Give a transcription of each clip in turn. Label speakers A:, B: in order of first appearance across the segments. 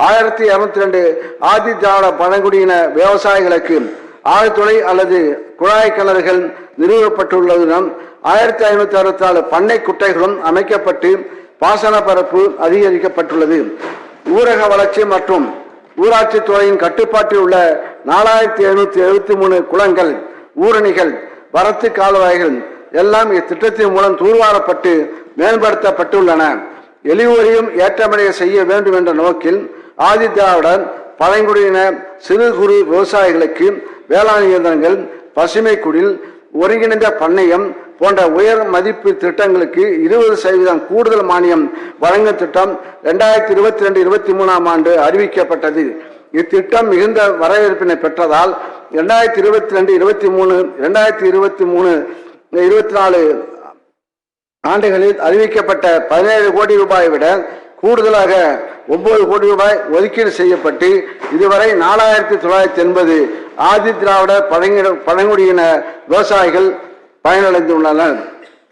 A: 1202 ஆதி திராவிட பழங்குடியின விவசாயிகளுக்கு ஆழ்துளை அல்லது குழாய் கிணறுகள் நிறுவப்பட்டுள்ளதுடன் 1564 பண்ணை குட்டைகளும் அமைக்கப்பட்டு பாசன பரப்பு அதிகரிக்கப்பட்டுள்ளது. ஊரக வளர்ச்சி மற்றும் ஊராட்சி துறையின் கட்டுப்பாட்டில் உள்ள 4773 குளங்கள், ஊரணிகள், வரத்து கால்வாய்கள் எல்லாம் இத்திட்டத்தின் மூலம் தூர்வாரப்பட்டு மேம்படுத்தப்பட்டுள்ளன. எளியோரையும் ஏற்றமடைய செய்ய வேண்டும் என்ற நோக்கில் ஆதி திராவிடர் பழங்குடியின சிறு குறு விவசாயிகளுக்கு வேளாண் இயந்திரங்கள், பசுமை குடில், ஒருங்கிணைந்த பண்ணையம் போன்ற உயர் மதிப்பு திட்டங்களுக்கு 20% கூடுதல் மானியம் வழங்கும் திட்டம் 2022-23 ஆண்டு அறிவிக்கப்பட்டது. இத்திட்டம் மிகுந்த வரவேற்பினை பெற்றதால் 2022-23 2023-24 ஆண்டுகளில் அறிவிக்கப்பட்ட 17 கோடி ரூபாயை விட கூடுதலாக 9 கோடி ரூபாய் ஒதுக்கீடு செய்யப்பட்டு இதுவரை 4980 ஆதி திராவிட பழங்குடியின விவசாயிகள் பயனடைந்துள்ளனர்.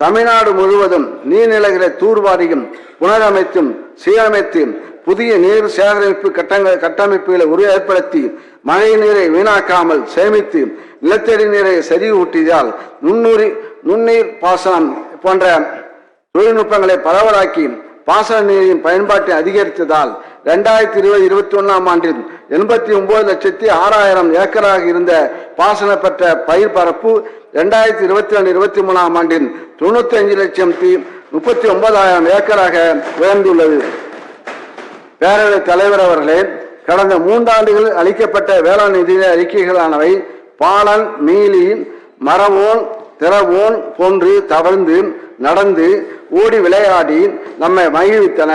A: தமிழ்நாடு முழுவதும் நீர்நிலைகளை தூர்வாரியும் புனரமைத்தும் சீரமைத்தும் புதிய நீர் சேகரிப்பு கட்டமைப்புகளை ஏற்படுத்தி மழை நீரை வீணாக்காமல் சேமித்து நிலத்தடி நீரை செறிவூட்டியதால் நுண்ணீர் பாசனம் போன்ற தொழில்நுட்பங்களை பரவலாக்கி பாசன நீரின் பயன்பாட்டை அதிகரித்ததால் 2020-21 ஆண்டில் 89,06,000 ஏக்கராக இருந்த பாசன பெற்ற பயிர் பரப்பு 2022-23 ஆண்டில் 95,39,000 ஏக்கராக உயர்ந்துள்ளது. பேரவைத் தலைவர் அவர்களே, கடந்த 3 ஆண்டுகளில் அளிக்கப்பட்ட வேளாண் நிதி அறிக்கைகளானவை பாலன், மீலி, மரவோன், திறவோன் போன்று தவழ்ந்து நடந்து ஓடி விளையாடி நம்மை மகிழ்வித்தன.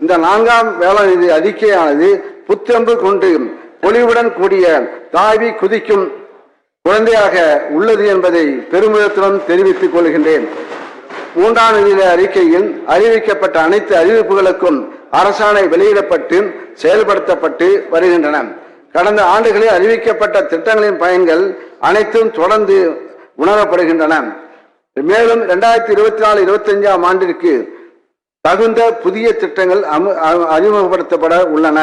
A: இந்த 4ஆம் வேளாண் நிதி அறிக்கையானது புத்தம்பு கொண்டு பொலிவுடன் கூடிய தாவி குதிக்கும் குழந்தையாக உள்ளது என்பதை பெருமிதத்துடன் தெரிவித்துக் கொள்கின்றேன். 3ஆம் நிதி அறிக்கையில் அறிவிக்கப்பட்ட அனைத்து அறிவிப்புகளுக்கும் அரசாணை வெளியிடப்பட்டு செயல்படுத்தப்பட்டு வருகின்றன. கடந்த ஆண்டுகளில் அறிவிக்கப்பட்ட திட்டங்களின் பயன்கள் அனைத்தும் தொடர்ந்து உணரப்படுகின்றன. மேலும் 2024-25 ஆண்டிற்கு தகுந்த புதிய திட்டங்கள் அறிமுகப்படுத்தப்பட உள்ளன.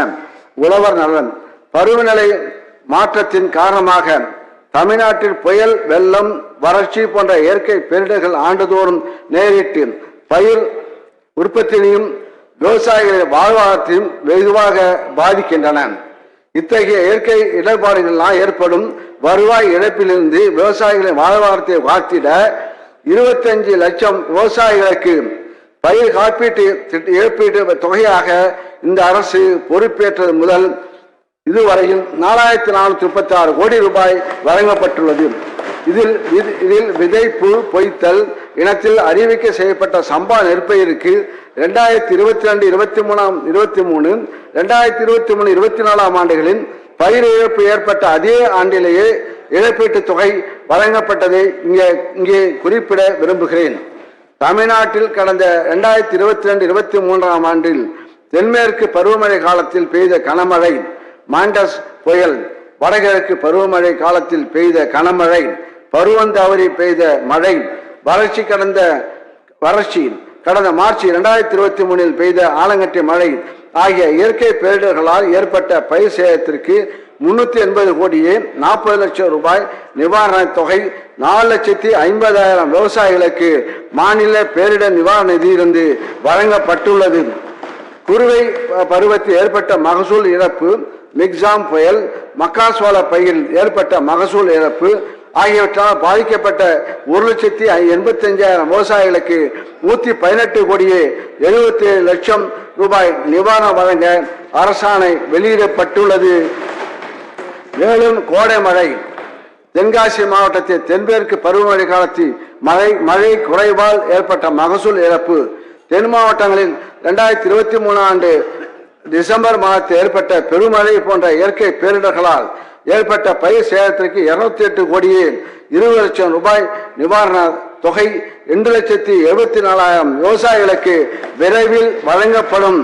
A: உழவர் நலன். பருவநிலை மாற்றத்தின் காரணமாக தமிழ்நாட்டில் புயல், வெள்ளம், வறட்சி போன்ற இயற்கை பேரிடர்கள் ஆண்டுதோறும் நேரிட்டு பயிர் உற்பத்தியையும் விவசாயிகளின் வாழ்வாதாரத்தையும் வெகுவாக பாதிக்கின்றன. இத்தகைய இயற்கை இடர்பாடுகளால் ஏற்படும் வருவாய் இழப்பிலிருந்து விவசாயிகளின் வாழ்வாதாரத்தை காத்திட 25 லட்சம் விவசாயிகளுக்கு பயிர் காப்பீட்டு இழப்பீட்டு தொகையாக இந்த அரசு பொறுப்பேற்றது முதல் இதுவரையில் 4436 கோடி ரூபாய் வழங்கப்பட்டுள்ளது. இதில் விதைப்பு, பொய்த்தல் இனத்தில் அறிவிக்கை செய்யப்பட்ட சம்பா நெற்பயிருக்கு 2022-23 2023-24 ஆண்டுகளில் பயிர் இழப்பு ஏற்பட்ட அதே ஆண்டிலேயே இழப்பீட்டு தொகை வழங்கப்பட்டதை இங்கே குறிப்பிட விரும்புகிறேன். தமிழ்நாட்டில் கடந்த 2022-23 ஆண்டில் தென்மேற்கு பருவமழை காலத்தில் பெய்த கனமழை, மாண்டஸ் புயல், வடகிழக்கு பருவமழை காலத்தில் பெய்த கனமழை, பருவம் தவறி பெய்த மழை, வறட்சி கடந்த மார்ச் 2023 பெய்த ஆலங்கட்டி மழை ஆகிய இயற்கை பேரிடர்களால் ஏற்பட்ட பயிர் சேதத்திற்கு 380 கோடியே 40 லட்சம் ரூபாய் நிவாரண தொகை 4,50,000 விவசாயிகளுக்கு மாநில பேரிடர் நிவாரண நிதியிலிருந்து வழங்கப்பட்டுள்ளது. குறுவை பருவத்தில் ஏற்பட்ட மகசூல் இழப்பு, மிக்ஸாம் புயல், மக்காசோள பயிரில் ஏற்பட்ட மகசூல் இழப்பு ஆகியவற்றால் பாதிக்கப்பட்ட 1,85,000 விவசாயிகளுக்கு 118 கோடியே 77 லட்சம் ரூபாய் நிவாரணம் வழங்க அரசாணை வெளியிடப்பட்டுள்ளது. மேலும் கோடை மழை. தென்காசி மாவட்டத்தில் தென்மேற்கு பருவமழை காலத்தில் மழை குறைவால் ஏற்பட்ட மகசூல் இழப்பு, தென் மாவட்டங்களில் 2023 ஆண்டு டிசம்பர் மாதத்தில் ஏற்பட்ட பெருமழை போன்ற இயற்கை பேரிடர்களால் ஏற்பட்ட பயிர் சேதத்திற்கு 208 கோடியே 20 லட்சம் ரூபாய் நிவாரண தொகை 2,74,000 விவசாயிகளுக்கு விரைவில் வழங்கப்படும்.